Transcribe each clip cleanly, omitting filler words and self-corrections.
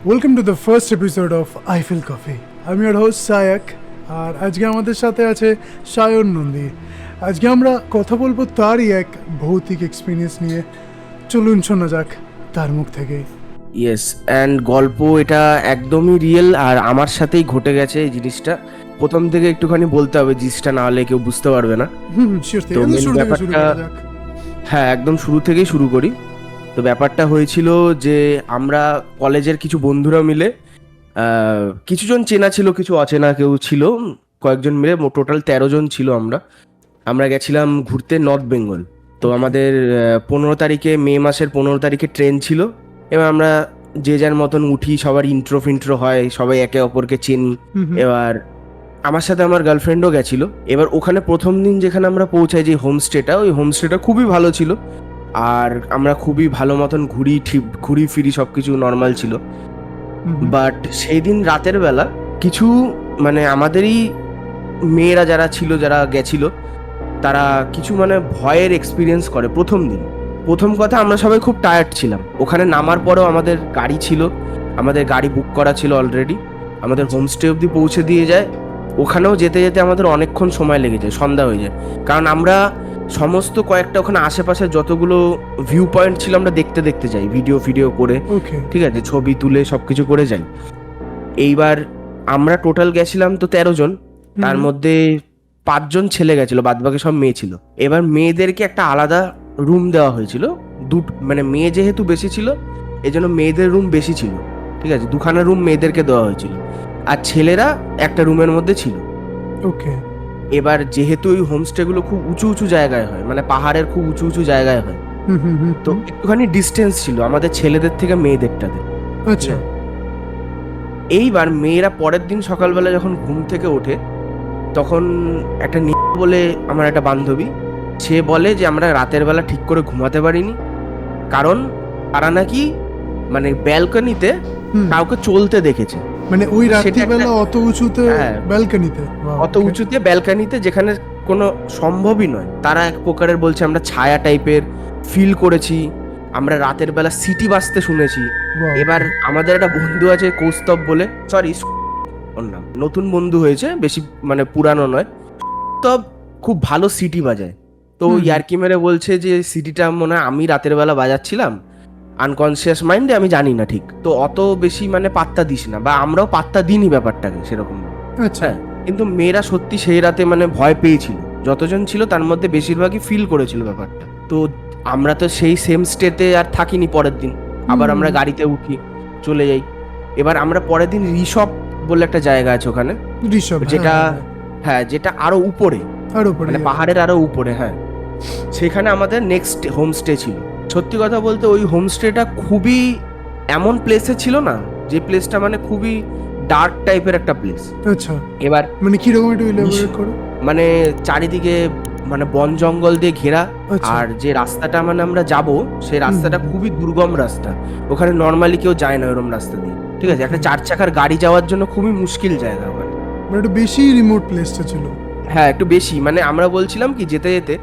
Welcome to the first episode of I feel coffee. আমি ওর host সায়াক, আর আজকে আমাদের সাথে আছে সায়ন নন্দী। আজকে আমরা কথা বলবো তারই এক ভৌতিক এক্সপিরিয়েন্স নিয়ে। চলুন শোনা যাক তার মুখ থেকে। ইয়েস, অ্যান্ড গল্প এটা একদমই রিয়েল, আর আমার সাথেই ঘটে গেছে এই জিনিসটা। প্রথম থেকে একটুখানি বলতে হবে, জিনিসটা না হলে কেউ বুঝতে পারবে না। শিওর, তো main শুরু ব্যাপারটা- করা যাক। হ্যাঁ, একদম শুরু থেকেই শুরু করি। তো ব্যাপারটা হয়েছিল যে আমরা কলেজের কিছু বন্ধুরা মিলে, কিছুজন চেনা ছিল, কিছু অচেনা কেউ ছিল, কয়েকজন মিলে টোটাল 13 জন ছিল। আমরা গেছিলাম ঘুরতে নর্থ বেঙ্গল। তো আমাদের 15 তারিখে, মে মাসের 15 তারিখে ট্রেন ছিল। এবার আমরা যে যার মতন উঠি, সবার ইন্ট্রো হয়, সবাই একে অপরকে চিনি। এবার আমার সাথে আমার গার্লফ্রেন্ডও গেছিল। এবার ওখানে প্রথম দিন যেখানে আমরা পৌঁছাই, যে হোমস্টেটা, ওই হোমস্টেটা খুবই ভালো ছিল, আর আমরা খুবই ভালো মতন ঘুরি ফিরি, সব কিছু নর্মাল ছিল। বাট সেই দিন রাতের বেলা কিছু মানে আমাদেরই মেয়েরা যারা ছিল, যারা গেছিল, তারা কিছু মানে ভয়ের এক্সপিরিয়েন্স করে প্রথম দিন। প্রথম কথা, আমরা সবাই খুব টায়ার্ড ছিলাম। ওখানে নামার পরেও আমাদের গাড়ি ছিল, আমাদের গাড়ি বুক করা ছিল অলরেডি, আমাদের হোমস্টে অবধি পৌঁছে দিয়ে যায়। ওখানেও যেতে যেতে আমাদের অনেকক্ষণ সময় লেগে যায়, সন্ধ্যা হয়ে যায়। কারণ আমরা সমস্ত কয়েকটা ওখানে আশেপাশে যতগুলো ভিউ পয়েন্ট ছিল আমরা দেখতে দেখতে যাই, ভিডিও করে, ঠিক আছে, ছবি তুলে সবকিছু করে যাই। এইবার আমরা টোটাল গেছিলাম তো 13 জন, তার মধ্যে 5 জন ছেলে গেছিল, বাদবাকি সব মেয়ে ছিল। এবার মেয়েদেরকে একটা আলাদা রুম দেওয়া হয়েছিল। মানে মেয়ে যেহেতু বেশি ছিল, এই জন্য মেয়েদের রুম বেশি ছিল, ঠিক আছে, 2খানা রুম মেয়েদেরকে দেওয়া হয়েছিল, আর ছেলেরা একটা রুমের মধ্যে ছিল। ওকে। এবার যেহেতু ওই হোমস্টেগুলো খুব উঁচু উঁচু জায়গায় হয়, মানে পাহাড়ের খুব উঁচু উঁচু জায়গায় হয়, তো একটুখানি ডিস্টেন্স ছিল আমাদের ছেলেদের থেকে মেয়েদেরটাতে। আচ্ছা। এইবার মেয়েরা পরের দিন সকালবেলা যখন ঘুম থেকে ওঠে, তখন একটা বলে আমার একটা বান্ধবী, সে বলে যে আমরা রাতের বেলা ঠিক করে ঘুমাতে পারিনি, কারণ তারা নাকি মানে ব্যালকনিতে কাউকে চলতে দেখেছে। মানে ওই সেটা রাত্রিবেলা একটা- অত উঁচুতে হ্যাঁ। ব্যালকনিতে? অত উঁচুতে ব্যালকনিতে, যেখানে কোনো সম্ভবই নয়। তারা এক প্রকারের বলছে আমরা ছায়া টাইপের ফিল করেছি, আমরা রাতের বেলা সিটি বাজতে শুনেছি। এবার আমাদের একটা বন্ধু আছে কৌস্তব বলে, সরি ওর নাম, নতুন বন্ধু হয়েছে, বেশি মানে পুরানো নয়। তব খুব ভালো সিটি বাজায়। তো ইয়ার্কি মেরে বলছে যে সিটিটা মনে হয় আমি রাতের বেলা বাজাচ্ছিলাম, আনকনসিয়াস মাইন্ডে, আমি জানি না ঠিক। তো অত বেশি মানে পাত্তা দিস না, বা আমরাও পাত্তা দিইনি ব্যাপারটাকে সেরকম। আচ্ছা। হ্যাঁ, কিন্তু মেয়েরা সত্যি সেই রাতে মানে ভয় পেয়েছিল। যতজন ছিল তার মধ্যে বেশিরভাগই ফিল করেছিল ব্যাপারটা। তো আমরা তো সেই সেম স্টেটে আর থাকিনি। পরের দিন আবার আমরা গাড়িতে উঠি, চলে যাই। এবার আমরা পরের দিন ঋষভ বলে একটা জায়গা আছে ওখানে, ঋষভ, যেটা হ্যাঁ, যেটা আরো উপরে, মানে পাহাড়ের আরো উপরে। হ্যাঁ, সেখানে আমাদের নেক্সট হোমস্টে ছিল। সত্যি কথা বলতে ওই হোমস্টেটা খুবই এমন প্লেসে ছিল না, যে প্লেসটা মানে খুবই ডার্ক টাইপের একটা প্লেস। আচ্ছা। এবার মানে কিরকম একটু ইলাবোরেট করো। মানে চারিদিকে মানে বন জঙ্গল দিয়ে ঘেরা, আচ্ছা। আর যে রাস্তাটা মানে আমরা যাব, সেই রাস্তাটা খুবই দুর্গম রাস্তা। ওখানে নর্মালি কেউ যায় না ওরকম রাস্তা দিয়ে, ঠিক আছে। একটা 4 চাকার গাড়ি যাওয়ার জন্য খুবই মুশকিল জায়গা ওখানে। মানে একটু বেশি রিমোট প্লেসটা ছিল। হ্যাঁ, একটু বেশি। মানে আমরা বলছিলাম কি যেতে যেতে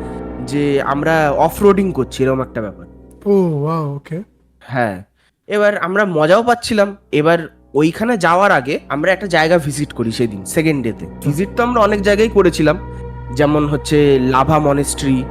যে আমরা অফ রোডিং করছি, এরকম একটা ব্যাপার। ও ওয়াও, ওকে। হ্যাঁ, এবার আমরা মজাও পাচ্ছিলাম। এবার ওইখানে যাওয়ার আগে আমরা একটা জায়গা ভিজিট করি সেদিন, সেকেন্ড ডেতে। ভিজিট তো আমরা অনেক জায়গায় করেছিলাম, যেমন হচ্ছে লাভা মনেস্ট্রি,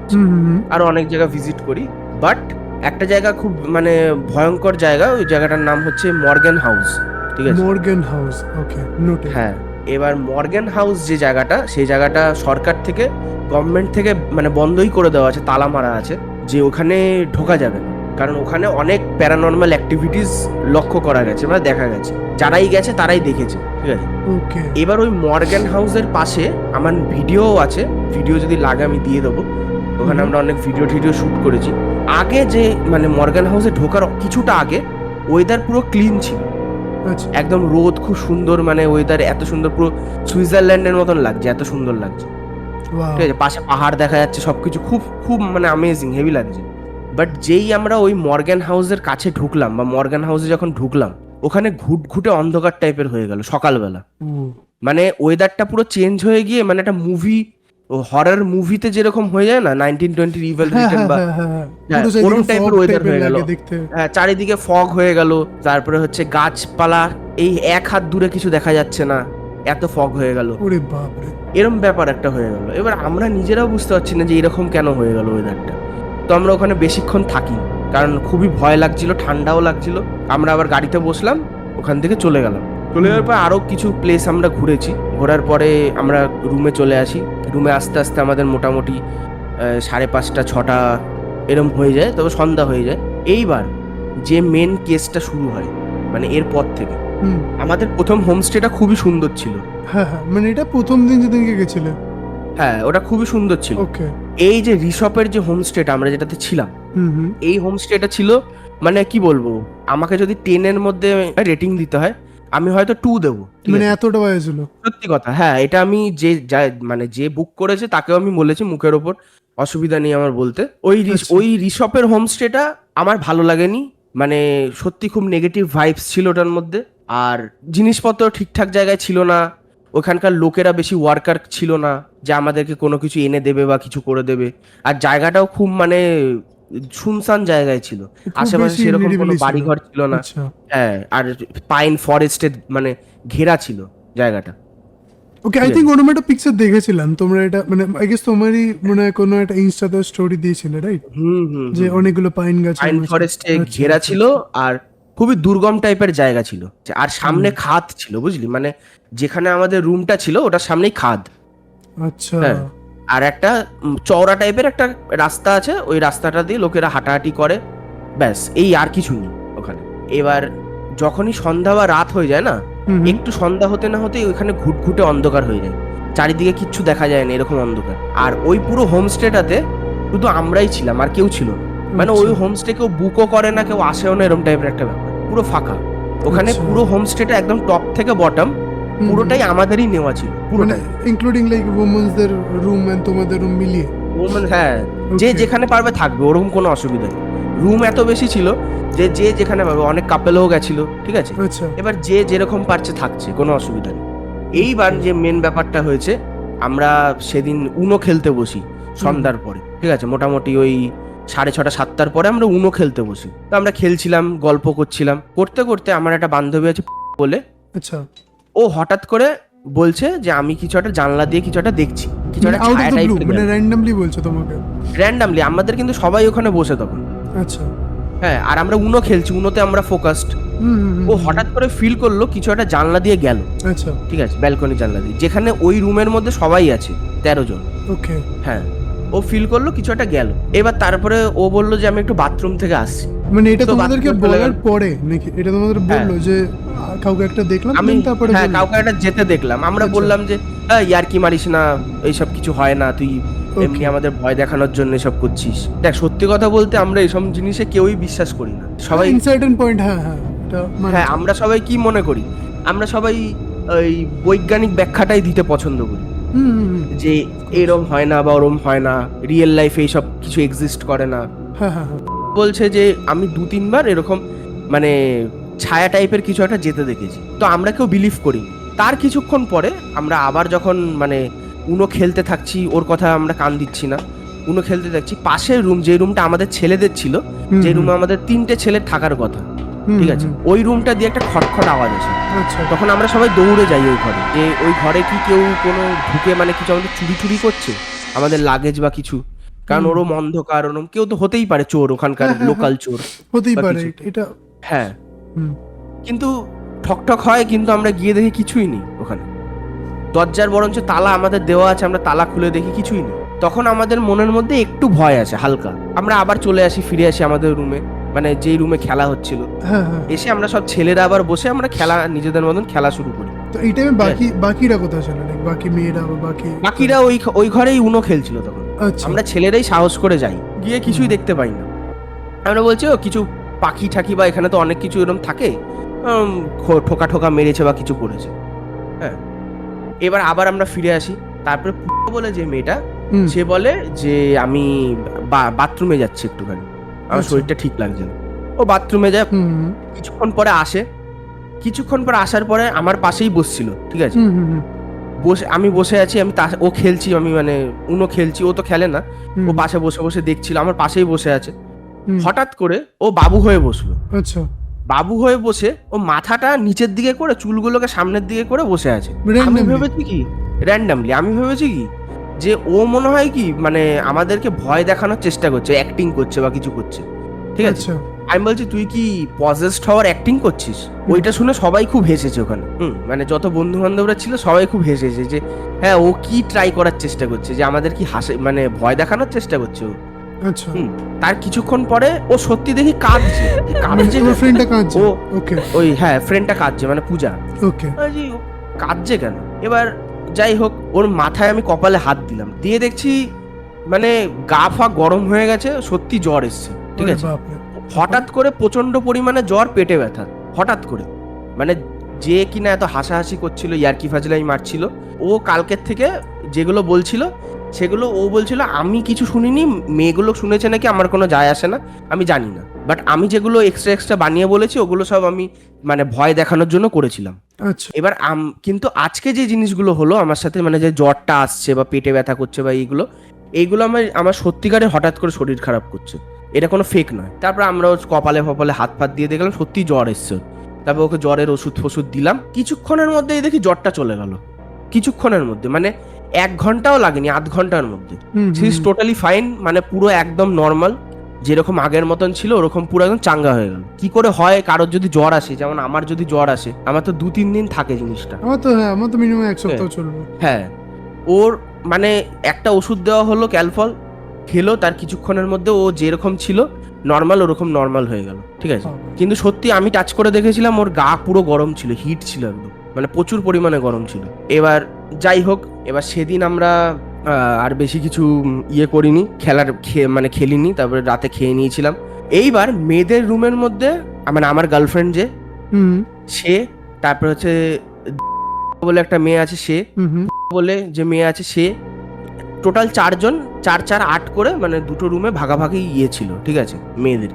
আর অনেক জায়গা ভিজিট করি। বাট একটা জায়গা খুব মানে ভয়ঙ্কর জায়গা, ওই জায়গাটার নাম হচ্ছে মর্গ্যান হাউস, ঠিক আছে। মর্গ্যান হাউস, ওকে, নোটেড। হ্যাঁ, এবার মর্গ্যান হাউস যে জায়গাটা, সেই জায়গাটা সরকার থেকে, গভর্নমেন্ট থেকে মানে বন্ধই করে দেওয়া আছে, তালা মারা আছে, যে ওখানে ঢোকা যাবে না। কারণ ওখানে অনেক প্যারানর্মাল অ্যাক্টিভিটিস লক্ষ্য করা গেছে, মানে দেখা গেছে, যারাই গেছে তারাই দেখেছে, ঠিক আছে। ওকে। এবার ওই মর্গ্যান হাউসের পাশে আমার ভিডিও আছে, ভিডিও যদি লাগে আমি দিয়ে দেবো। ওখানে আমরা অনেক ভিডিও শুট করেছি। আগে যে মানে মর্গ্যান হাউসে ঢোকার কিছুটা আগে ওয়েদার পুরো ক্লিন ছিল, আচ্ছা। একদম রোদ খুব সুন্দর, মানে ওয়েদার এত সুন্দর, পুরো সুইজারল্যান্ডের মতন লাগছে, এত সুন্দর লাগছে, ঠিক আছে। পাশে পাহাড় দেখা যাচ্ছে, সবকিছু খুব খুব মানে অ্যামেজিং, হেভি লাগছে। বাট যেই আমরা ওই মর্গ্যান হাউসের কাছে ঢুকলাম, বা মর্গ্যান হাউসে যখন ঢুকলাম, ওখানে ঘুটঘুটে অন্ধকার টাইপের হয়ে গেল সকালবেলা। মানে ওয়েদারটা পুরো চেঞ্জ হয়ে গিয়ে মানে একটা মুভি ও হরর মুভিতে যেরকম হয়ে যায় না 1920 ইভেল হ্যাঁ রিটার্ন হ্যাঁ বা হ্যাঁ হ্যাঁ হ্যাঁ। হ্যাঁ, পুরো ওরম চারিদিকে টাইপের fog ওয়েদার type-এর হয়ে গেল। লাগে দেখতে। হ্যাঁ, চারিদিকে ফগ হয়ে গেল, তারপরে হচ্ছে গাছপালা এই এক হাত দূরে কিছু দেখা যাচ্ছে না, এত ফগ হয়ে গেল, ওরে বাপরে। এরম ব্যাপার একটা হয়ে গেল। এবার আমরা নিজেরাও বুঝতে পারছি না যে এরকম কেন হয়ে গেল ওয়েদারটা। তো আমরা ওখানে বেশিক্ষণ থাকি, কারণ খুবই ভয় লাগছিল, ঠান্ডাও লাগছিল। আমরা আবার গাড়িতে বসলাম, ওখান থেকে চলে গেলাম। চলে যাওয়ার পর আরও কিছু প্লেস আমরা ঘুরেছি। ঘোরার পরে আমরা রুমে চলে আসি। রুমে আস্তে আস্তে আমাদের মোটামুটি 5:30 6টা এরম হয়ে যায়, তবে সন্ধ্যা হয়ে যায়। এইবার যে মেন কেসটা শুরু হয়, মানে এরপর থেকে হুম। আমাদের প্রথম হোমস্টেটা খুবই সুন্দর ছিল। হ্যাঁ হ্যাঁ, মানে এটা প্রথম দিন যেদিনকে গেছিলে? হ্যাঁ, ওটা খুবই সুন্দর ছিল। ওকে। এই যে ঋষপের যে হোমস্টেটা আমরা যেটাতে ছিলাম, হুম হুম। এই হোমস্টেটা ছিল মানে কি বলবো, আমাকে যদি 10 এর মধ্যে রেটিং দিতে হয় আমি হয়তো 2 দেবো, ঠিক মানে আছে? এতটা বাজে ছিল? সত্যি কথা, হ্যাঁ, এটা আমি মানে যে বুক করেছে তাকেও আমি বলেছি মুখের ওপর, অসুবিধা নেই আমার বলতে। আচ্ছা। ওই ঋষপের হোমস্টেটা আমার ভালো লাগেনি, মানে সত্যি খুব নেগেটিভ ভাইবস ছিল ওটার মধ্যে। আর জিনিসপত্র ঠিকঠাক জায়গায় ছিল না, ওখানকার লোকেরা বেশি ওয়ার্কার ছিল না যে আমাদেরকে কোনো কিছু এনে দেবে বা কিছু করে দেবে। আর জায়গাটাও খুব মানে শুনশান জায়গায় ছিল, খুব আশেপাশে বেশি সেরকম কোনো নিরিবিলি ছিল। বাড়িঘর ছিল না। আচ্ছা। হ্যাঁ, আর পাইন ফরেস্টে মানে ঘেরা ছিল জায়গাটা। ওকে, আই ঠিক থিঙ্ক ওরকম একটা পিকচার দেখেছিলাম তোমরা, এটা মানে আই গেস তোমারই মনে হয় কোনো একটা ইনস্টাতে স্টোরি দিয়েছিলে, রাইট? হুম হুম যে অনেকগুলো পাইন গাছ পাইন ফরেস্টে ঘেরা ছিল, আর খুবই দুর্গম টাইপের জায়গা ছিল। আর সামনে খাদ ছিল, বুঝলি, মানে যেখানে আমাদের রুমটা ছিল ওটার সামনেই খাদ। আচ্ছা। হ্যাঁ, আর একটা চওড়া টাইপের একটা রাস্তা আছে, ওই রাস্তাটা দিয়ে লোকেরা হাঁটাহাঁটি করে, ব্যাস, এই আর কিছু নেই ওখানে। এবার যখনই সন্ধ্যা বা রাত হয়ে যায় না, হুম হুম। একটু সন্ধ্যা হতে না হতেই ওইখানে ঘুটঘুটে অন্ধকার হয়ে যায়, চারিদিকে কিচ্ছু দেখা যায় না, এরকম অন্ধকার। আর ওই পুরো হোমস্টেটাতে শুধু আমরাই ছিলাম, আর কেউ ছিল না। মানে ওই আচ্ছা। হোমস্টে কেউ বুকও করে না, কেউ আসেও না, এরকম টাইপের একটা ব্যাপার, পুরো ফাঁকা। ওখানে আচ্ছা। পুরো হোমস্টেটা একদম টপ থেকে বটম হুম, পুরোটাই আমাদেরই নেওয়া ছিল, মানে পুরোটাই। ইনক্লুডিং লাইক ওমেন্সদের রুম এন্ড তোমাদের রুম মিলিয়ে? হ্যাঁ, যে Okay. যেখানে পারবে থাকবে, ওরকম কোনো অসুবিধা নেই। রুম এত বেশি ছিল যে যে যেখানে পারবে, অনেক কাপেলও গেছিল, ঠিক আছে? আচ্ছা। এবার যে যেরকম পারছে থাকছে, কোনো অসুবিধা নেই। এইবার যে মেন ব্যাপারটা হয়েছে, আমরা সেদিন উনো খেলতে বসি সন্ধ্যার পরে, ঠিক আছে? মোটামুটি ওই 6:30 7টার পরে আমরা উনো খেলতে বসি। তো আমরা খেলছিলাম, গল্প করছিলাম, করতে করতে আমার একটা বান্ধবী আছে বলে, আচ্ছা। ও হঠাৎ করে বলছে যে আমি কিছু একটা জানলা দিয়ে কিছু একটা দেখছি, কিছু একটা আউট অফ ছায়া দ্য ব্লু, টাইপের, মানে র্যান্ডমলি বলছো তোমাকে? র্যান্ডামলি। আমাদের কিন্তু সবাই ওখানে বসে তখন, আচ্ছা। হ্যাঁ, আর আমরা উনো খেলছি, উনোতে আমরা ফোকাসড। হুম হুম হুম, ও হঠাৎ করে ফিল করলো কিছু একটা জানলা দিয়ে গেল, আচ্ছা। ঠিক আছে, ব্যালকনি জানলা দিয়ে, যেখানে ওই রুমের মধ্যে সবাই আছে 13 জন। ওকে। হ্যাঁ, ও ফিল করলো কিছু একটা গেল। এবার তারপরে ও বললো যে আমি একটু বাথরুম থেকে আসছি। মানে এটা তো তোমাদেরকে বাথরুমে চলে বলার গেল। পরে নাকি? এটা তোমাদের বললো যে কাউকে একটা দেখলাম আমি then তারপরে হ্যাঁ, বললো? কাউকে একটা যেতে দেখলাম। আমরা আচ্ছা। বললাম যে ইয়ার্কি মারিস না, এইসব কিছু হয় না, তুই এমনি আমাদের ভয় দেখানোর জন্য এসব করছিস। দেখ, সত্যি কথা বলতে আমরা এইসব জিনিসে কেউই বিশ্বাস করি না সবাই। ইন সার্টেন পয়েন্ট, হ্যাঁ হ্যাঁ, এটা মানে হ্যাঁ, আমরা সবাই কি মনে করি, আমরা সবাই ওই বৈজ্ঞানিক ব্যাখ্যাটাই দিতে পছন্দ করি, হুম হুম হুম, যে এরম হয় না বা ওরম হয় না, রিয়েল লাইফে এইসব কিছু এক্সিস্ট করে না। হ্যাঁ হ্যাঁ হ্যাঁ। বলছে যে আমি 2-3 বার এরকম মানে ছায়া টাইপের কিছু একটা যেতে দেখেছি। তো আমরা কেউ বিলিভ করি। তার কিছুক্ষণ পরে আমরা আবার যখন মানে উনো খেলতে থাকছি, ওর কথা আমরা কান দিচ্ছি না, উনো খেলতে থাকছি, পাশের রুম, যে রুমটা আমাদের ছেলেদের ছিল, হুম, যে হুম, রুমে আমাদের 3টে ছেলের থাকার কথা, হুম, ঠিক আছে, হুম, ওই রুমটা দিয়ে একটা খটখট আওয়াজ আসে। আচ্ছা। তখন আমরা সবাই দৌড়ে যাই ওই ঘরে, যে ওই ঘরে কি কেউ কোনো ঢুকে মানে কিছু আমাদের চুরি করছে, আমাদের লাগেজ বা কিছু। কারণ হুম। ওরম অন্ধকার, ওরম কেউ তো হতেই পারে চোর, ওখানকার হ্যাঁ, হ্যাঁ, লোকাল চোর হতেই বা পারে কিছু। এটা। হ্যাঁ, হুম। কিন্তু ঠকঠক হয়, কিন্তু আমরা গিয়ে দেখি কিছুই নেই ওখানে। দরজার বরঞ্চ তালা আমাদের দেওয়া আছে, আমরা তালা খুলে দেখি কিছুই নেই। তখন আমাদের মনের মধ্যে একটু ভয় আছে হালকা। আমরা আবার চলে আসি, ফিরে আসি আমাদের রুমে, মানে যেই রুমে খেলা হচ্ছিল। হ্যাঁ হ্যাঁ। এসে আমরা সব ছেলেরা আবার বসে আমরা খেলা, নিজেদের মতন খেলা শুরু করি। তো এই টাইমে বাকিরা কোথায় ছিল? লাইক বাকি মেয়েরা বা বাকিরা ওই ঘরেই উনো খেলছিল তখন। আচ্ছা। আমরা ছেলেরাই সাহস করে যাই, গিয়ে কিছুই দেখতে পাই না। আমরা বলছি ও কিছু পাখি ঠাকি বা এখানে তো অনেক কিছু এরকম থাকে, ঠোকা ঠোকা মেরেছে বা কিছু করেছে। হ্যাঁ, এবার আবার আমরা ফিরে আসি। তারপরে বলে যে মেয়েটা, হুম, সে বলে যে আমি বাথরুমে যাচ্ছি একটুখানি, আমার আচ্ছা। শরীরটা ঠিক লাগছে না। ও বাথরুমে যায়, হুম হুম, কিছুক্ষণ পরে আসে। কিছুক্ষণ পরে আসার পরে আমার পাশেই বসছিল, ঠিক আছে। হুম হুম হুম, আমি বসে আছি, ও খেলছি, আমি মানে উনো খেলছি, ও তো খেলে না, হুম। ও পাশে বসে বসে দেখছিল, আমার পাশেই বসে আছে। হুম। হঠাৎ করে ও বাবু হয়ে বসলো। আচ্ছা, বাবু হয়ে বসে ও মাথাটা নিচের দিকে করে চুলগুলোকে সামনের দিকে করে বসে আছে। আমি Randomly? ভেবেছি কি র্যান্ডামলি, আমি ভেবেছি কি যে ও মনে হয় কি মানে আমাদেরকে ভয় দেখানোর চেষ্টা করছে, অ্যাক্টিং করছে বা কিছু করছে, ঠিক আছে। আচ্ছা। আমি বলছি তুই কি পজেসড হওয়ার অ্যাক্টিং করছিস? ওইটা শুনে সবাই খুব হেসেছে ওখানে, মানে যত বন্ধু বান্ধবরা ছিল সবাই খুব হেসেছে যে হ্যাঁ ও কি ট্রাই করার চেষ্টা করছে, যে আমাদের কি হাসে মানে ভয় দেখানোর চেষ্টা করছে ও। আচ্ছা, তার কিছুক্ষণ পরে ও সত্যি দেখি কাঁদছে। কাঁদছে ওর কেন? ফ্রেন্ডটা কাঁদছে। ও ওকে, ওই হ্যাঁ ফ্রেন্ডটা কাঁদছে, মানে পূজা। ওকে। বলছি, ও কাঁদছে কেন? এবার যাই হোক, ওর মাথায় আমি কপালে হাত দিলাম, দিয়ে দেখছি মানে গা ফা গরম হয়ে গেছে, সত্যি জ্বর এসছে, ঠিক আরে আছে। বাপরে। হঠাৎ করে প্রচন্ড পরিমাণে জ্বর, পেটে ব্যথা, হঠাৎ করে। মানে যে কিনা এত হাসাহাসি করছিল, ইয়ার্কি ফাজলাই মারছিল, ও কালকের থেকে যেগুলো বলছিল সেগুলো ও বলছিল আমি কিছু শুনিনি, মেয়েগুলো শুনেছে নাকি আমার কোনো যায় আসে না, আমি জানি না। বাট আমি যেগুলো এক্সট্রা বানিয়ে বলেছি ওগুলো সব আমি মানে ভয় দেখানোর জন্য করেছিলাম। আচ্ছা, এবার কিন্তু আজকে যে জিনিসগুলো হলো আমার সাথে, মানে যে জ্বরটা আসছে বা পেটে ব্যথা করছে বা এইগুলো আমার সত্যিকারে হঠাৎ করে শরীর খারাপ করছে, এটা কোনো ফেক নয়। তারপর আমরা কপালে ফপালে হাত ফাত দিয়ে দেখলাম সত্যি জ্বর এসছে। তারপর ওকে জ্বরের ওষুধ ফষুধ দিলাম, কিছুক্ষণের মধ্যেই দেখি জ্বরটা চলে গেল, কিছুক্ষণের মধ্যে, মানে 1 ঘন্টাও লাগেনি, আধ ঘন্টার মধ্যে। সি ইজ টোটালি ফাইন, মানে পুরো একদম নর্মাল, যেরকম আগের মতন ছিল ওরকম পুরো একদম চাঙ্গা হয়ে গেল। কি করে হয় কারোর যদি জ্বর আসে, যেমন আমার যদি জ্বর আসে, আমার তো 2-3 দিন থাকে জিনিসটা। আমার তো মিনিমাম 1 সপ্তাহ চলবে। হ্যাঁ, ওর মানে একটা ওষুধ দেওয়া হলো ক্যালফল, খেলো, তার কিছুক্ষণের মধ্যে ও যেরকম ছিল নর্মাল ওরকম নর্মাল হয়ে গেল, ঠিক আছে। কিন্তু সত্যি আমি টাচ করে দেখেছিলাম ওর গা পুরো গরম ছিল, হিট ছিল একদম, মানে প্রচুর পরিমাণে গরম ছিল। এবার যাই হোক, এবার সেদিন আমরা আর বেশি কিছু করিনি, মানে খেলিনি, তারপরে রাতে খেয়ে নিয়েছিলাম। এইবার মেয়েদের রুমের মধ্যে মানে আমার গার্লফ্রেন্ড যে, সে, তারপর হচ্ছে বলে একটা মেয়ে আছে সে, বলে যে মেয়ে আছে সে, টোটাল 4 জন, 4-4-8 করে, মানে দুটো রুমে ভাগাভাগি ছিল, ঠিক আছে, মেয়েদের।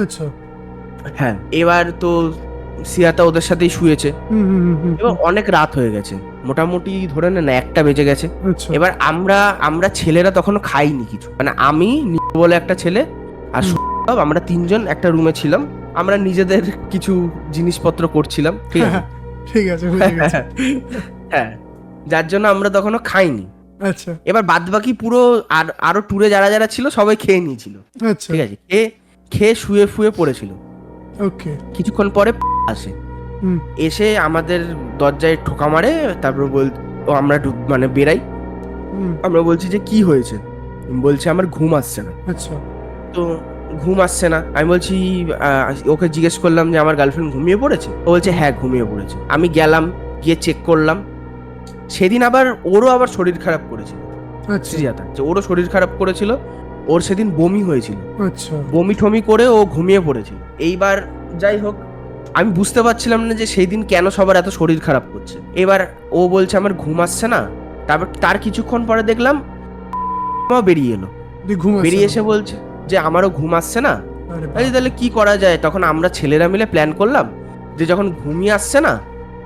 আচ্ছা। হ্যাঁ, এবার তো সিয়াতা ওদের সাথেই শুয়েছে। এবার অনেক রাত হয়ে গেছে, মোটামুটি ধরে নেন 1টা বেজে গেছে। আচ্ছা। এবার আমরা ছেলেরা তখনও খাইনি কিছু, মানে আমি বলে একটা ছেলে আর সব, আমরা 3 জন একটা রুমে ছিলাম, আমরা নিজেদের কিছু জিনিসপত্র করছিলাম, ঠিক আছে। ঠিক আছে, বুঝে গেছি। হ্যাঁ, যার জন্য আমরা তখনও খাইনি। আচ্ছা, এবার বাদবাকি পুরো আরো ট্যুরে যারা যারা ছিল সবাই খেয়ে নিয়েছিল, আচ্ছা। ঠিক আছে। খেয়ে শুয়ে ফুয়ে পড়েছিল। ওকে। কিছুক্ষণ পরে আসে, এসে আমাদের দরজায় ঠোকা মারে, তারপর আমরা মানে বেরাই, আমরা বলছি যে কি হয়েছে, বলছে আমার ঘুম আসছে না। আচ্ছা। তো ঘুম আসছে না, আমি বলছি ওকে জিজ্ঞেস করলাম যে আমার গার্লফ্রেন্ড ঘুমিয়ে পড়েছে? ও বলছে হ্যাঁ ঘুমিয়ে পড়েছে। আমি গেলাম, গিয়ে চেক করলাম, সেদিন আবার ওরও আবার শরীর খারাপ করেছিল, আচ্ছা, যে ওরও শরীর খারাপ করেছিল, ওর সেদিন বমি হয়েছিল, আচ্ছা। বমি ঠমি করে ও ঘুমিয়ে পড়েছিল। এইবার যাই হোক, আমি বুঝতে পারছিলাম না যে সেই দিন কেন সবার এত শরীর খারাপ করছে। এবার ও বলছে আমার ঘুম আসছে না, তারপর তার কিছুক্ষণ পরে দেখলাম বেরিয়ে এলো, বেরিয়ে এসে বলছে যে আমারও ঘুম আসছে না। তাহলে কি করা যায়, তখন আমরা ছেলেরা মিলে প্ল্যান করলাম যে যখন ঘুমিয়ে আসছে না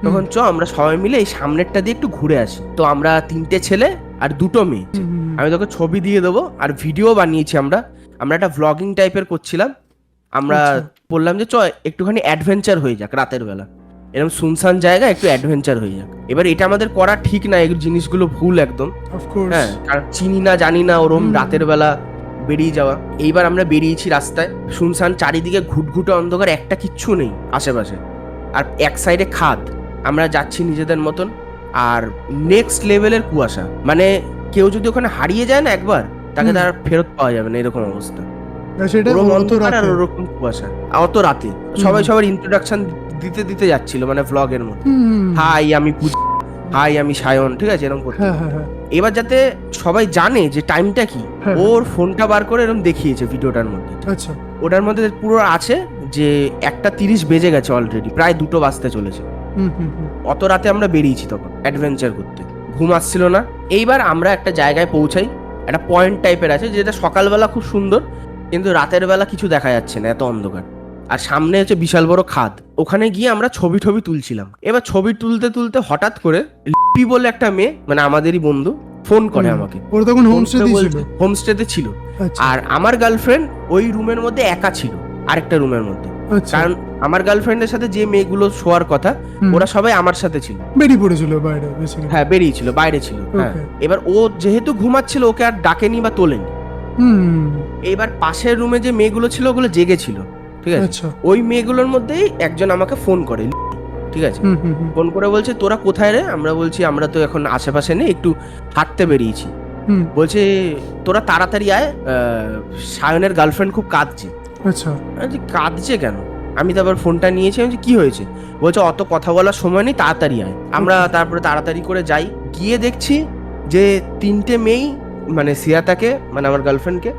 তখন আমরা সবাই মিলে এই সামনেরটা দিয়ে একটু ঘুরে আসি। তো আমরা 3টে ছেলে আর 2টো মেয়ে, আমি তোকে ছবি দিয়ে দেবো, আর ভিডিও বানিয়েছি আমরা একটা ভ্লগিং টাইপের করছিলাম। আমরা বললাম যে একটুখানি অ্যাডভেঞ্চার হয়ে যাক, রাতের বেলা এরকম শুনশান জায়গা একটু অ্যাডভেঞ্চার হয়ে যাক। এবার এটা আমাদের করা ঠিক না, এই জিনিসগুলো ভুল একদম। হ্যাঁ, কারণ চিনি না জানি না ওরম রাতের বেলা বেরিয়ে যাওয়া। এইবার আমরা বেরিয়েছি রাস্তায়, শুনশান চারিদিকে ঘুটঘুটে অন্ধকার, একটা কিচ্ছু নেই আশেপাশে, আর এক সাইডে খাদ। আমরা যাচ্ছি নিজেদের মতন, আর নেক্সট লেভেলের কুয়াশা, মানে কেউ যদি ওখানে হারিয়ে যায় না একবার, তাকে তার ফেরত পাওয়া যাবে না, এরকম অবস্থা। ওরকম কুয়াশা অত রাতে, সবাই সবার ইন্ট্রোডাকশন দিতে দিতে যাচ্ছিল, মানে ভ্লগের মধ্যে, হাই আমি পূজা, হাই আমি সায়ন, ঠিক আছে, এরকম করতে। এবার যাতে সবাই জানে যে টাইমটা কি, ওর ফোনটা বার করে এরকম দেখিয়েছে ভিডিওটার মধ্যে। আচ্ছা। ওটার মধ্যে পুরো আছে যে 1:30 বেজে গেছে অলরেডি, প্রায় 2টো বাজতে চলেছে। অত রাতে আমরা বেরিয়েছি তখন অ্যাডভেঞ্চার করতে, ঘুম আসছিল না। এইবার আমরা একটা জায়গায় পৌঁছাই, একটা পয়েন্ট টাইপের আছে যেটা সকালবেলা খুব সুন্দর, কিন্তু রাতের বেলা কিছু দেখা যাচ্ছে না, এত অন্ধকার। আর সামনে হচ্ছে বিশাল বড় খাদ। ওখানে গিয়ে আমরা ছবি তুলছিলাম। এবার ছবি তুলতে তুলতে হঠাৎ করে লিপি বলে একটা মেয়ে, মানে আমাদেরই বন্ধু, ফোন করে আমাকে। ওরা তখন হোমস্টে ছিল? হোমস্টেতে ছিল। আচ্ছা। আর আমার গার্লফ্রেন্ড ওই রুমের মধ্যে একা ছিল, আরেকটা রুমের মধ্যে। আচ্ছা। কারণ আমার গার্লফ্রেন্ডের সাথে যে মেয়েগুলো শোয়ার কথা ওরা সবাই আমার সাথে ছিল। বেরিয়ে পড়েছিল বাইরে বেসিক্যালি। হ্যাঁ, বেরিয়েছিল, বাইরে ছিল। হ্যাঁ, এবার ও যেহেতু ঘুমাচ্ছিল ওকে আর ডাকেনি বা তোলেনি। এবার পাশের রুমে যে মেয়েগুলো ছিল ওগুলো জেগেছিল, ঠিক আছে। আচ্ছা। ওই মেয়েগুলোর মধ্যেই একজন আমাকে ফোন করে, ঠিক আছে। ফোন করে বলছে তোরা কোথায় রে? আমরা বলছি আমরা তো এখন আশেপাশে নেই, একটু হাঁটতে বেরিয়েছি। বলছে তোরা তাড়াতাড়ি আয়, সায়নের গার্লফ্রেন্ড খুব কাঁদছে। আচ্ছা। কাঁদছে কেন? আমি তো আবার ফোনটা নিয়েছি, আমি কি হয়েছে? বলছে অত কথা বলার সময় নেই, তাড়াতাড়ি আয়। আমরা তারপরে তাড়াতাড়ি করে যাই, গিয়ে দেখছি যে 3টে মেয়েই, মানে সিয়াতাকে, মানে আমার গার্লফ্রেন্ডকে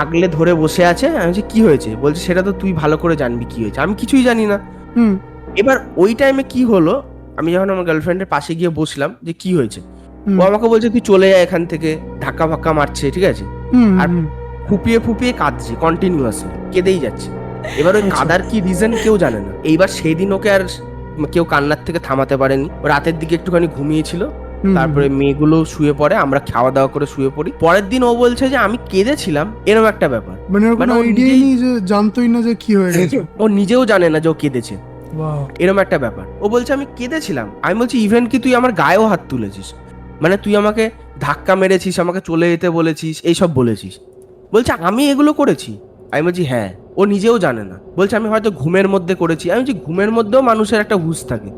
আগলে ধরে বসে আছে। আমি বলছি কি হয়েছে? বলছে সেটা তো তুই ভালো করে জানবি কি হয়েছে। আমি কিছুই জানি না। এবার ওই টাইমে কি হলো, আমি যখন আমার গার্লফ্রেন্ডের পাশে গিয়ে বসলাম যে কি হয়েছে, ও আমাকে বলছে তুই চলে যা এখান থেকে, ধাক্কা ফাক্কা মারছে, ঠিক আছে। আর ফুপিয়ে ফুপিয়ে কাঁদছে, কন্টিনিউয়াসলি কেঁদেই যাচ্ছে। এবার ওই কাদার কি রিজন কেউ জানে না। এইবার সেই দিন ওকে আর কেউ কান্নার থেকে থামাতে পারেনি। রাতের দিকে একটুখানি ঘুমিয়েছিল, তারপরে মেয়েগুলো শুয়ে পড়ে, আমরা খাওয়া দাওয়া করে শুয়ে পড়ি। পরের দিন ও বলছে যে আমি কেঁদেছিলাম, এরকম একটা ব্যাপার। মানে ও আইডিয়াই নেই, যে জানতোই না যে কি হয়ে গেছে। ও নিজেও জানে না যে ও কেঁদেছে, এরকম একটা ব্যাপার। ও বলছে আমি কেঁদেছিলাম। আমি বলছি ইভেন কি তুই আমার গায়েও হাত তুলেছিস? মানে তুই আমাকে ধাক্কা মেরেছিস, আমাকে চলে যেতে বলেছিস, এইসব বলেছিস। বলছে আমি এগুলো করেছি? আমি বলছি হ্যাঁ। ও নিজেও জানে না। বলছে আমি হয়তো ঘুমের মধ্যে করেছি। আমি বলছি ঘুমের মধ্যেও মানুষের একটা হুঁশ থাকে,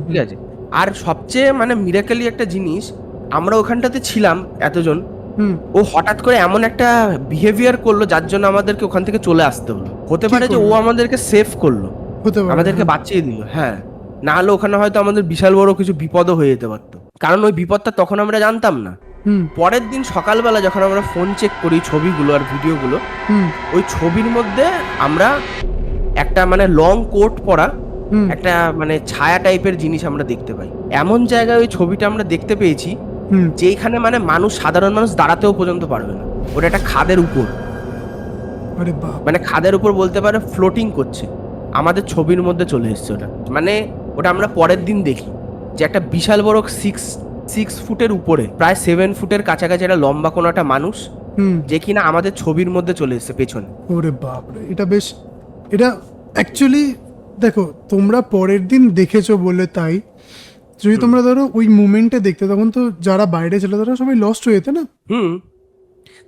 ঠিক আছে। আর সবচেয়ে মানে মিরাকেলি একটা জিনিস, আমরা ওখানটাতে ছিলাম এতজন, ও হঠাৎ করে এমন একটা বিহেভিয়ার করলো যার জন্য আমাদেরকে ওখান থেকে চলে আসতে হলো। হতে পারে যে ও আমাদেরকে সেভ করলো, আমাদেরকে বাঁচিয়ে দিল। হ্যাঁ, না হলে ওখানে হয়তো আমাদের বিশাল বড় কিছু বিপদও হয়ে যেতে পারতো। কারণ ওই বিপদটা তখন আমরা জানতাম না। পরের দিন সকালবেলা যখন আমরা ফোন চেক করি ছবিগুলো আর ভিডিওগুলো, ওই ছবির মধ্যে আমরা একটা মানে লং কোট পরা একটা মানে ছায়া টাইপের জিনিস আমরা দেখতে পাই। এমন জায়গায় ওই ছবিটা আমরা দেখতে পেয়েছি যেখানে মানে মানুষ, সাধারণ মানুষ দাঁড়াতেও পর্যন্ত পারবে না। ওটা একটা খাদের উপর, মানে খাদের উপর বলতে পারে ফ্লোটিং করছে, আমাদের ছবির মধ্যে চলে এসছে ওটা। মানে ওটা আমরা পরের দিন দেখি যে একটা বিশাল বড় 6 ফুটের উপরে, প্রায় 7 ফুটের কাছাকাছি একটা লম্বা কোনো একটা মানুষ, যে কিনা আমাদের ছবির মধ্যে চলে এসছে পেছনে। ওরে বাপরে, এটা অ্যাকচুয়ালি দেখো, তোমরা পরের দিন দেখেছো বলে তাই, যদি তোমরা ধরো ওই মুমেন্টে দেখতে, তখন তো যারা বাইরে ছিল তারা সবাই লস্ট হয়ে যেত না।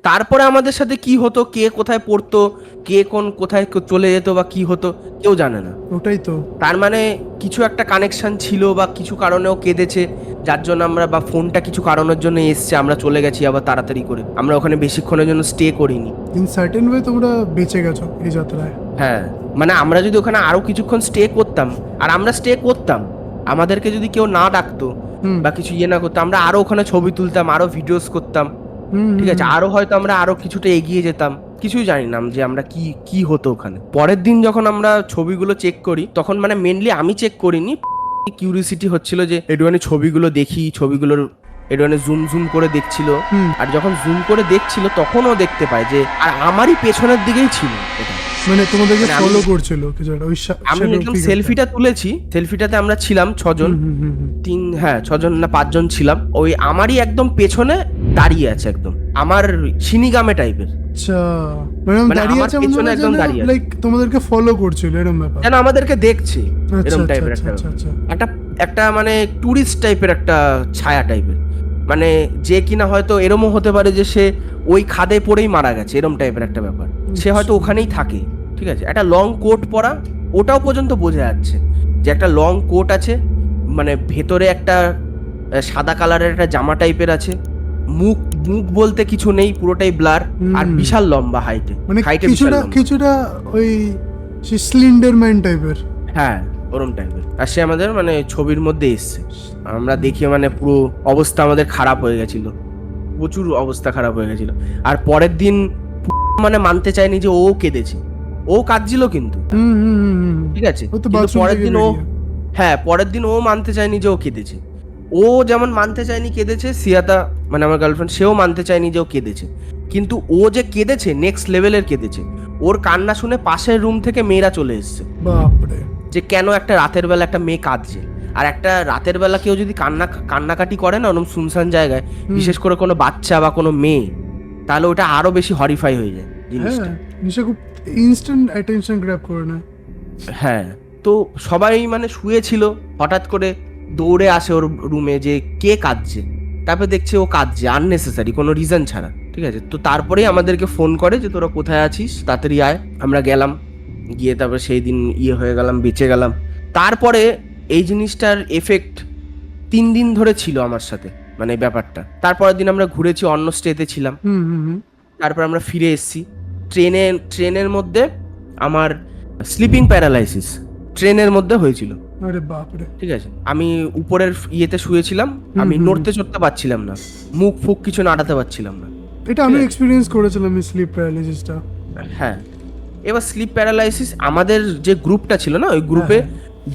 তারপরে আমাদের সাথে কি হতো, কে কোথায় পড়তো, কে কোথায় চলে যেত বা কি হতো কেউ জানে না। ওটাই তো। তার মানে কিছু একটা কানেকশন ছিল বা কিছু কারণেও কেঁদেছে, যার জন্য আমরা, বা ফোনটা কিছু কারণের জন্য এসছে, আমরা চলে গেছি আবার তাড়াতাড়ি করে, আমরা ওখানে বেশিক্ষণের জন্য স্টে করিনি। ইন সার্টেন ওয়ে তোমরা বেঁচে গেছো এই যাত্রায়। হ্যাঁ, মানে আমরা যদি ওখানে আরো কিছুক্ষণ স্টে করতাম, আর আমরা স্টে করতাম, আমাদেরকে যদি কেউ না ডাকতো বা কিছু না করতো, আমরা আরো ওখানে ছবি তুলতাম, আরো ভিডিওস করতাম, ঠিক আছে, আরো হয়তো আমরা আরো কিছুটা এগিয়ে যেতাম। কিছুই জানি না যে আমরা কি হতো ওখানে। পরের দিন যখন আমরা ছবিগুলো চেক করি, তখন মানে মেনলি আমি চেক করিনি, কিউরিওসিটি হচ্ছিল যে একটুখানি ছবিগুলো দেখি, ছবিগুলোর একটুখানি জুম করে দেখছিল। আর যখন জুম করে দেখছিল তখন ও দেখতে পায় যে, আর আমারই পেছনের দিকেই ছিল এটা, মানে তোমাদেরকে ফলো করছিল কিছু একটা। আমি একদম সেলফিটা তুলেছি, সেলফিটাতে আমরা ছিলাম 6 জন, 6 জন না 5 জন ছিলাম। ওই আমারই একদম পেছনে দাঁড়িয়ে আছে, একদম আমার শিনিগামে টাইপের। আচ্ছা, মানে দাঁড়িয়ে আছে, পেছনে একদম দাঁড়িয়ে লাইক তোমাদেরকে ফলো করছিল এরকম ব্যাপার, যেন আমাদেরকে দেখছে এরকম টাইপের একটা মানে টুরিস্ট টাইপের একটা ছায়া টাইপের, মানে যে কিনা হয়তো এরমও হতে পারে যে সে ওই খাদে পড়েই মারা গেছে, এরম টাইপের একটা ব্যাপার। সে হয়তো ওখানেই থাকে, ঠিক আছে। একটা লং কোট পরা, ওটাও পর্যন্ত বোঝা যাচ্ছে যে একটা লং কোট আছে, মানে ভেতরে একটা সাদা কালারের একটা জামা টাইপের আছে, মুখ বলতে কিছু নেই, পুরোটাই ব্লার, আর বিশাল লম্বা হাইটে, মানে কিছুটা ওই স্লিন্ডারম্যান টাইপের। হ্যাঁ, ওরম টাইপের। আর সে আমাদের মানে ছবির মধ্যে এসছে। আমরা দেখি মানে পুরো অবস্থা আমাদের খারাপ হয়ে গেছিল, প্রচুর অবস্থা খারাপ হয়ে গেছিল। আর পরের দিন মানে মানতে চায়নি যে ও কেঁদেছে, ও কাঁদছিল কিন্তু, ঠিক আছে, পরের দিন ও মানতে চায়নি যে ও কেঁদেছে। ও যেমন মানতে চায়নি কেঁদেছে, সিয়াতা মানে আমার গার্লফ্রেন্ড, সেও মানতে চায়নি যে ও কেঁদেছে। কিন্তু ও যে কেঁদেছে নেক্সট লেভেলের কেঁদেছে। ও ওর কান্না শুনে পাশের রুম থেকে মেয়েরা চলে এসছে, বাপরে। যে কেন একটা রাতের বেলা একটা মেয়ে কাঁদছে। আর একটা রাতের বেলা কেউ যদি কান্নাকাটি করে না ওরকম শুনশান জায়গায়, বিশেষ করে কোনো বাচ্চা বা কোনো মেয়ে, তাহলে ওটা আরো বেশি হরিফাই হয়ে যায় জিনিসটা। হ্যাঁ, নিশ্চয় খুব ইনস্ট্যান্ট অ্যাটেনশন গ্র্যাব করে না। হ্যাঁ, তো সবাই মানে শুয়েছিল, হঠাৎ করে দৌড়ে আসে ওর রুমে যে কে কাঁদছে। তারপরে দেখছে ও কাঁদছে আননেসেসারি, কোনো রিজন ছাড়া। ঠিক আছে, তো তারপরেই আমাদেরকে ফোন করে যে তোরা কোথায় আছিস, তাড়াতাড়ি আয়। আমরা গেলাম, গিয়ে তারপরে সেই দিন হয়ে গেলাম, বেঁচে গেলাম। তারপরে এই জিনিসটার এফেক্ট 3 দিন ধরে ছিল আমার সাথে, মানে এই ব্যাপারটা। তারপরের দিন আমরা ঘুরেছি, অন্য স্টেতে ছিলাম। তারপর আমরা ফিরে এসেছি ট্রেনের মধ্যে। আমার স্লিপিং প্যারালাইসিস ট্রেনের মধ্যে হয়েছিল। আরে বাপরে। ঠিক আছে, আমি উপরের ইয়েতে শুয়েছিলাম, আমি নড়তে চড়তে পারছিলাম না, মুখ ফুক কিছু নাড়াতে পারছিলাম না। এটা আমি এক্সপেরিয়েন্স করেছিলাম এই স্লিপ প্যারালাইসিসটা। হ্যাঁ, এবার স্লিপ প্যারালাইসিস আমাদের যে গ্রুপটা ছিল না, ওই গ্রুপে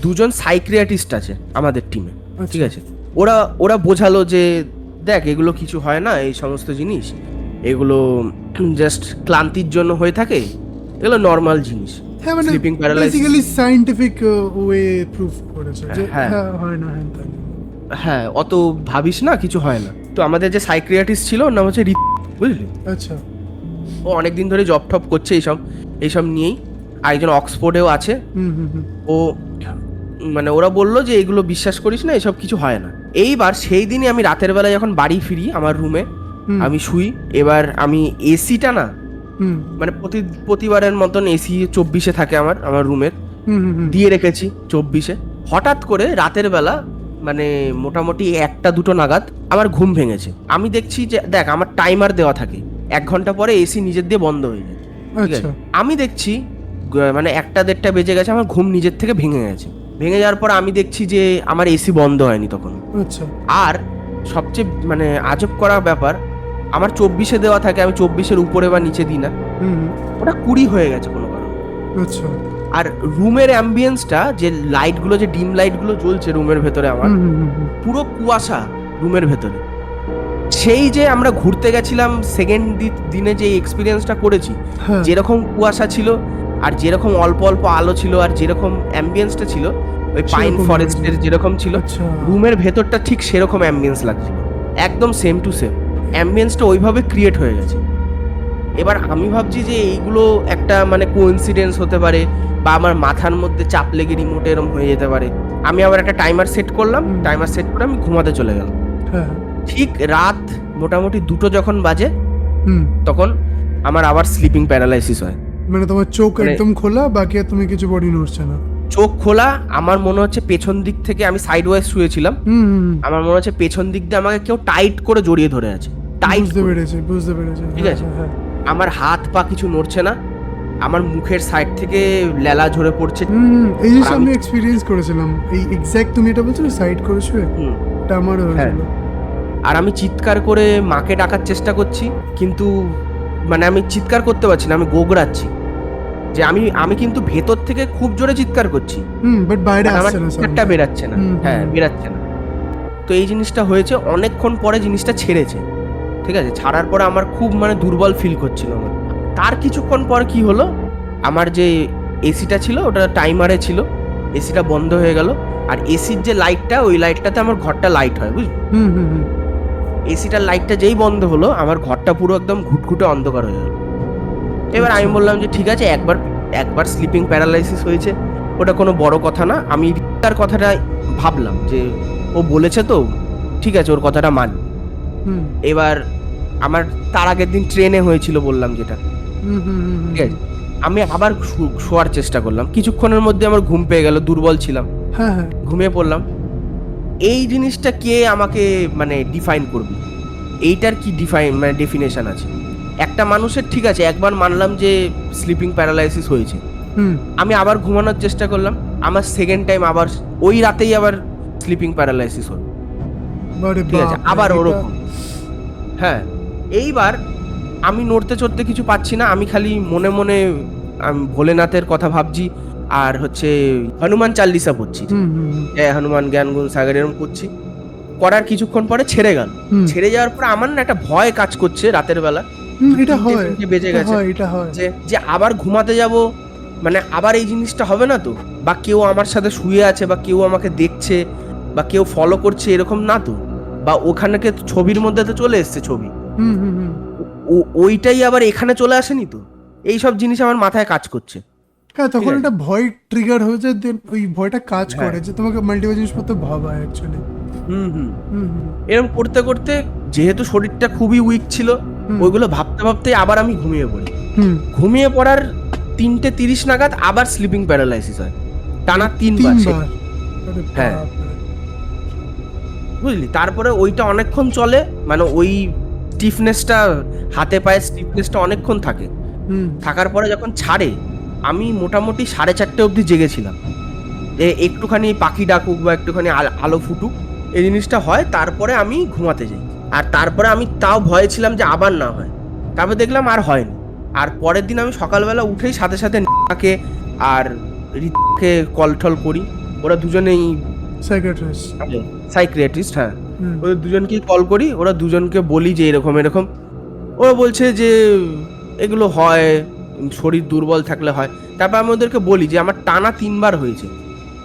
2জন সাইকিয়াট্রিস্ট আছে আমাদের টিমে। ঠিক আছে, ওরা বোঝালো যে দেখ এগুলো কিছু হয় না, এই সমস্ত জিনিস এগুলো জাস্ট ক্লান্তির জন্য হয়ে থাকে, এগুলো নর্মাল জিনিস। হ্যাঁ, মানে sleeping paralysis basically scientific way proof করেছে যে হ্যাঁ। হ্যাঁ হয় না। হ্যাঁ, অত ভাবিস না, কিছু হয় না। তো আমাদের যে সাইকিয়াট্রিস্ট ছিল ওর নাম হচ্ছে বুঝলি। আচ্ছা। ও অনেকদিন ধরে জব টপ করছে এইসব নিয়েই, আরেকজন অক্সফোর্ডেও আছে। ও মানে ওরা বললো যে এগুলো বিশ্বাস করিস না, এসব কিছু হয় না। এইবার সেই দিনই আমি রাতের বেলা যখন বাড়ি ফিরি আমার রুমে, আমি শুই। এবার আমি এসিটা না, মানে প্রতিবারের মতন এসি 24-এ থাকে আমার রুমের, দিয়ে রেখেছি 24-এ। হঠাৎ করে রাতের বেলা মানে মোটামুটি 1টা-2টো নাগাদ আমার ঘুম ভেঙেছে। আমি দেখছি যে দেখ আমার টাইমার দেওয়া থাকে, 1 ঘন্টা পরে এসি নিজের দিয়ে বন্ধ হয়ে যায়। ঠিক আছে, আমি দেখছি মানে 1টা-1:30 বেজে গেছে, আমার ঘুম নিজের থেকে ভেঙে গেছে। ভেঙে যাওয়ার পর আমি দেখছি যে আমার এসি বন্ধ হয়নি তখন। আচ্ছা। আর সবচেয়ে মানে আজব করা ব্যাপার, আমার 24-এ দেওয়া থাকে, আমি 24-এর উপরে বা নিচে দিই না, ওটা 20 হয়ে গেছে কোনো কারণে। আচ্ছা। আর রুমের অ্যাম্বিয়েন্সটা, যে লাইটগুলো, যে ডিম লাইটগুলো জ্বলছে রুমের ভেতরে, আমার পুরো কুয়াশা রুমের ভেতরে। সেই যে আমরা ঘুরতে গেছিলাম সেকেন্ড দিনে যে এক্সপিরিয়েন্সটা করেছি, যেরকম কুয়াশা ছিল আর যেরকম অল্প অল্প আলো ছিল আর যেরকম অ্যাম্বিয়েন্সটা ছিল ওই পাইন ফরেস্টের যেরকম ছিল, রুমের ভেতরটা ঠিক সেরকম অ্যাম্বিয়েন্স লাগছিল, একদম সেম টু সেম অ্যাম্বিয়েন্সটা ওইভাবে ক্রিয়েট হয়ে গেছে। এবার আমি ভাবছি যে এইগুলো একটা মানে কোইন্সিডেন্স হতে পারে, বা আমার মাথার মধ্যে চাপ লেগে রিমোটে এরকম হয়ে যেতে পারে। আমি আবার একটা টাইমার সেট করলাম, টাইমার সেট করে আমি ঘুমাতে চলে গেলাম। ঠিক রাত মোটামুটি 2টো যখন বাজে, তখন আমার আবার স্লিপিং প্যারালাইসিস হয়। মানে তোমার চোখ একদম খোলা, বাকি আর তুমি কিছু বডি নড়ছে না? চোখ খোলা, আমার মনে হচ্ছে পেছন দিক থেকে, আমি সাইড ওয়াইজ শুয়েছিলাম, আমার মনে হচ্ছে পেছন দিক দিয়ে আমাকে কেউ টাইট করে জড়িয়ে ধরে আছে। বুঝতে পেরেছি। ঠিক আছে, আমার হাত পা কিছু নড়ছে না, আমার মুখের সাইড থেকে লেলা ঝরে পড়ছে। এই জিনিস আমি এক্সপেরিয়েন্স করেছিলাম, এই এক্স্যাক্ট তুমি এটা বলছো সাইড করে শুয়ে, এটা আমারও হয়েছিল। আর আমি চিৎকার করে মাকে ডাকার চেষ্টা করছি, কিন্তু মানে আমি চিৎকার করতে পারছি না, আমি গোগড়াচ্ছি যে আমি কিন্তু ভেতর থেকে খুব জোরে চিৎকার করছি, বাট বাইরে আসছে না, চিৎকারটা বেরাচ্ছে না। হ্যাঁ, বেরাচ্ছে না। তো এই জিনিসটা হয়েছে, অনেকক্ষণ পরে জিনিসটা ছেড়েছে। ঠিক আছে, ছাড়ার পরে আমার খুব মানে দুর্বল ফিল করছিল আমার। তার কিছুক্ষণ পর কি হলো, আমার যে এসিটা ছিল ওটা টাইমারে ছিল, এসিটা বন্ধ হয়ে গেল। আর এসির যে লাইটটা, ওই লাইটটাতে আমার ঘরটা লাইট হয়, বুঝলি। এসিটার লাইটটা যেই বন্ধ হলো, আমার ঘরটা পুরো একদম ঘুটঘুটে অন্ধকার হয়ে গেল। এবার আমি বললাম যে ঠিক আছে, একবার স্লিপিং প্যারালাইসিস হয়েছে, ওটা কোনো বড় কথা না। আমি তার কথাটা ভাবলাম যে ও বলেছে তো, ঠিক আছে, ওর কথাটা মানি। এবার আমার তার আগের দিন ট্রেনে হয়েছিল বললাম যেটা, ঠিক আছে, আমি আবার শোয়ার চেষ্টা করলাম, কিছুক্ষণের মধ্যে আমার ঘুম পেয়ে গেল, দুর্বল ছিলাম, ঘুমিয়ে পড়লাম। এই জিনিসটা কে আমাকে মানে ডিফাইন করবে, এইটার কি ডেফিনেশন আছে? একটা মানুষের, ঠিক আছে, একবার মানলাম যে স্লিপিং প্যারালাইসিস হয়েছে, আমি আবার ঘুমানোর চেষ্টা করলাম, আমার সেকেন্ড টাইম আবার ওই রাতেই আবার স্লিপিং প্যারালাইসিস হলো, ঠিক আছে, আবার ওরকম। হ্যাঁ, এইবার আমি নড়তে চড়তে কিছু পাচ্ছি না, আমি খালি মনে মনে ভোলেনাথের কথা ভাবছি, আর হচ্ছে হনুমান চাল্লিশা পড়ছি, জয় হনুমান জ্ঞান গুণ সাগর, এরকম করছি। করার কিছুক্ষণ পরে ছেড়ে গেল। ছেড়ে যাওয়ার পর আমার না একটা ভয় কাজ করছে রাতের বেলা, এটা হয়, তিনটে বেজে এটা গেছে হয়, এটা হয়। যে যে আবার ঘুমাতে যাব, মানে আবার এই জিনিসটা হবে না তো, বা কেউ আমার সাথে শুয়ে আছে, বা কেউ আমাকে দেখছে, বা কেউ ফলো করছে, এরকম না তো, বা ওখানে ছবির মধ্যে তো চলে এসছে ছবি, হুম হুম হুম। ওইটাই আবার এখানে চলে আসেনি তো, এই সব জিনিস আমার মাথায় কাজ করছে। হ্যাঁ, তখন ঠিক আছে। একটা ভয় ট্রিগার হয়ে যায়, দেন ওই ভয়টা কাজ হ্যাঁ। করে যে তোমাকে মাল্টিপল জিনিসপত্র ভাবায় অ্যাকচুয়ালি। হুম হুম হুম হুম এরকম করতে করতে, যেহেতু শরীরটা খুবই উইক ছিল, হুম। ওইগুলো ভাবতে ভাবতে আবার আমি ঘুমিয়ে পড়ি। হুম। ঘুমিয়ে পড়ার 3:30 নাগাদ আবার স্লিপিং প্যারালাইসিস হয়, টানা 3 বার। তিনবার? আরে হ্যাঁ। বাপরে। বুঝলি, তারপরে ওইটা অনেকক্ষণ চলে, মানে ওই স্টিফনেসটা, হাতে পায়ে স্টিফনেসটা অনেকক্ষণ থাকে। হুম। থাকার পরে যখন ছাড়ে, আমি মোটামুটি 4:30 অবধি জেগেছিলাম, যে একটুখানি পাখি ডাকুক বা একটুখানি আলো ফুটুক, এই জিনিসটা হয়, তারপরে আমি ঘুমাতে যাই। আর তারপরে আমি তাও ভয়ে ছিলাম যে আবার না হয়, তারপর দেখলাম আর হয়নি। আর পরের দিন আমি সকালবেলা উঠেই সাথে সাথে নিমাকে আর রিতাকে কল টল করি, ওরা দুজনেই সাইকিয়াট্রিস্ট। সাইকিয়াট্রিস্ট, হ্যাঁ। হুম। ওদের দুজনকেই কল করি, ওরা দুজনকে বলি যে এরকম এরকম। ওরা বলছে যে এগুলো হয়, শরীর দুর্বল থাকলে হয়। তারপর আমি ওদেরকে বলি যে আমার টানা 3 বার হয়েছে,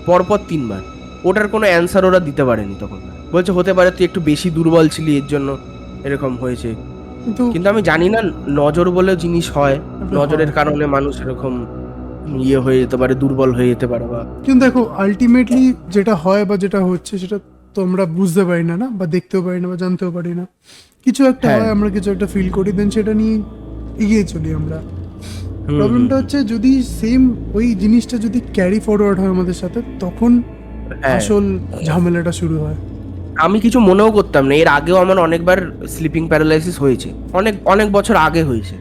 পরপর 3 বার। ওটার কোনো অ্যান্সার ওরা দিতে পারেনি তখন। বলছে হতে পারে তুই একটু বেশি দুর্বল ছিলি, এর জন্য এরকম হয়েছে। কিন্তু কিন্তু আমি জানি না, নজর বলে জিনিস হয়, নজরের হয়। কারণে মানুষ এরকম ইয়ে হয়ে যেতে পারে, দুর্বল হয়ে যেতে পারে, বা কিন্তু দেখো, আলটিমেটলি যেটা হয় বা যেটা হচ্ছে সেটা তো আমরা বুঝতে পারি না, না, বা দেখতেও পারি না বা জানতেও পারি না। কিছু একটা হ্যাঁ। হয়, আমরা কিছু একটা ফিল করি, দেন সেটা নিয়ে এগিয়ে চলি আমরা। হুম, প্রবলেমটা হুম, হচ্ছে যদি সেম ওই জিনিসটা যদি ক্যারি ফরওয়ার্ড হয় আমাদের সাথে, তখন হ্যাঁ। আসল ঝামেলাটা শুরু হয়। আমি কিছু মনেও করতাম না, এর আগেও আমার অনেকবার স্লিপিং প্যারালাইসিস হয়েছে, অনেক অনেক বছর আগে হয়েছে।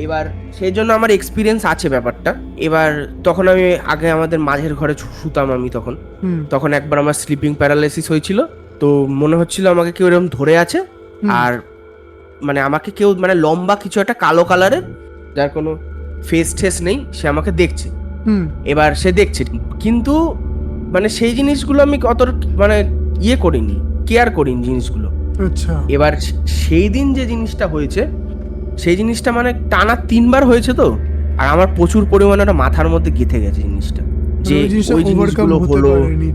এবার সেই জন্য আমার এক্সপিরিয়েন্স আছে ব্যাপারটা। এবার তখন আমি আগে আমাদের মাঝের ঘরে শুতাম আমি, তখন হুম তখন একবার আমার স্লিপিং প্যারালাইসিস হয়েছিল। তো মনে হচ্ছিল আমাকে কেউ এরকম ধরে আছে, হুম আর মানে আমাকে কেউ, মানে লম্বা কিছু একটা কালো কালারের, যার কোনো ফেস টেস নেই, সে আমাকে দেখছে। হুম। এবার সে দেখছে কিন্তু, মানে সেই জিনিসগুলো আমি অত মানে ইয়ে করিনি, কেয়ার করিনি জিনিসগুলো। আচ্ছা। এবার সেই দিন যে জিনিসটা হয়েছে, সেই জিনিসটা মানে টানা 3 বার হয়েছে তো, আর আমার প্রচুর পরিমাণে ওটা মাথার মধ্যে গেঁথে গেছে জিনিসটা, যে ওই জিনিসটা ওই ওভারকাম জিনিসগুলো হতে হলো। পারেনি।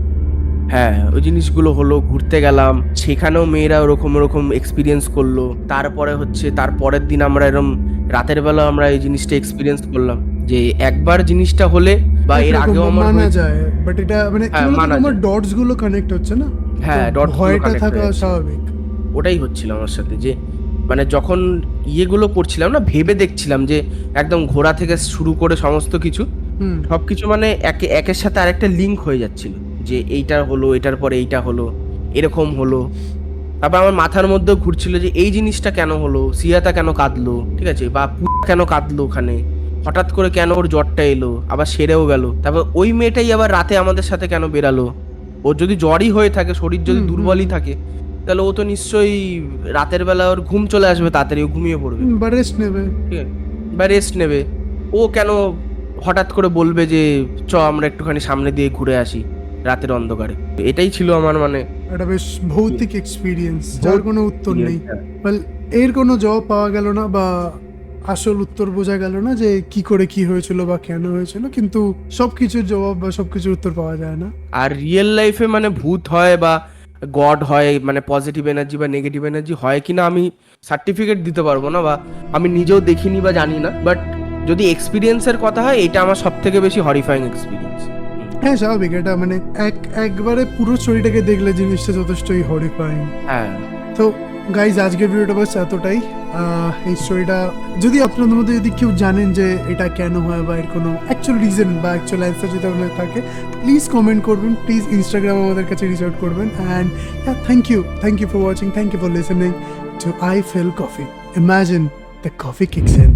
হ্যাঁ, ওই জিনিসগুলো হলো, ঘুরতে গেলাম, সেখানেও মেয়েরা ওরকম ওরকম এক্সপিরিয়েন্স করলো। তারপরে হচ্ছে তার পরের দিন আমরা এরকম রাতের বেলা আমরা এই জিনিসটা এক্সপিরিয়েন্স করলাম, যে একবার জিনিসটা হলে, বা এর একরকম আগেও আমার মানা হয়েছে। যায়, বাট এটা মানে কি হ্যাঁ, বলতো, মানা তোমার যায়। ডটস গুলো কানেক্ট হচ্ছে না। হ্যাঁ, তো dots গুলো ভয়টা connect থাকা হয়ে যাচ্ছে। স্বাভাবিক। ওটাই হচ্ছিল আমার সাথে, যে মানে যখন ইয়েগুলো করছিলাম না, ভেবে দেখছিলাম যে একদম ঘোরা থেকে শুরু করে সমস্ত কিছু, হুম সবকিছু মানে একের সাথে আরেকটা লিঙ্ক হয়ে যাচ্ছিল, যে এইটা হলো, এটার পরে এইটা হলো, এরকম হলো। তারপর আমার মাথার মধ্যেও ঘুরছিল যে এই জিনিসটা কেন হলো, সিয়াতা কেন কাঁদলো, ঠিক আছে, বা কেন কাঁদলো ওখানে, হঠাৎ করে কেন ওর জ্বরটা এলো, আবার সেরেও গেল, তারপর ওই মেয়েটাই আবার রাতে আমাদের সাথে কেন বেরালো। ওর যদি জ্বরই হয়ে থাকে, শরীর যদি হুম, দুর্বলই হুম। থাকে, তাহলে ও তো নিশ্চয়ই রাতের বেলা ওর ঘুম চলে আসবে, তাড়াতাড়ি ও ঘুমিয়ে পড়বে, বা রেস্ট নেবে। ঠিক আছে, বা রেস্ট নেবে। ও কেন হঠাৎ করে বলবে যে চ আমরা একটুখানি সামনে দিয়ে ঘুরে আসি রাতের অন্ধকারে। এটাই ছিল আমার মানে একটা বেশ ভৌতিক এক্সপিরিয়েন্স, যার কোনো উত্তর নেই। ওয়েল, এর কোনো জবাব পাওয়া গেল না, বা আসল উত্তর বোঝা গেল না যে কি করে কি হয়েছিল বা কেন হয়েছিল, কিন্তু সবকিছুর জবাব বা সবকিছুর উত্তর পাওয়া যায় না। আর রিয়েল লাইফে মানে ভূত হয় বা গড হয়, মানে পজিটিভ এনার্জি বা নেগেটিভ এনার্জি হয় কিনা আমি সার্টিফিকেট দিতে পারবো না, বা আমি নিজেও দেখিনি বা জানি না, বাট যদি এক্সপিরিয়েন্সের কথা হয়, এটা আমার সব থেকে বেশি হরিফাইং এক্সপিরিয়েন্স। হ্যাঁ, স্বাভাবিক। এটা মানে একবারে পুরো স্টোরিটাকে দেখলে জিনিসটা যথেষ্টই হরিফাইং। হ্যাঁ। তো গাইজ, আজকের ভিডিওটা বাস এতটাই। এই স্টোরিটা যদি আপনাদের মধ্যে যদি কেউ জানেন যে এটা কেন হয়, বা এর কোনো অ্যাকচুয়াল রিজন বা অ্যাকচুয়াল অ্যান্সার যদি আপনার থাকে, প্লিজ কমেন্ট করবেন, প্লিজ ইনস্টাগ্রামে আমাদের কাছে রিচ আউট করবেন। And thank you for watching, thank you for listening to I feel coffee. Imagine the coffee kicks in.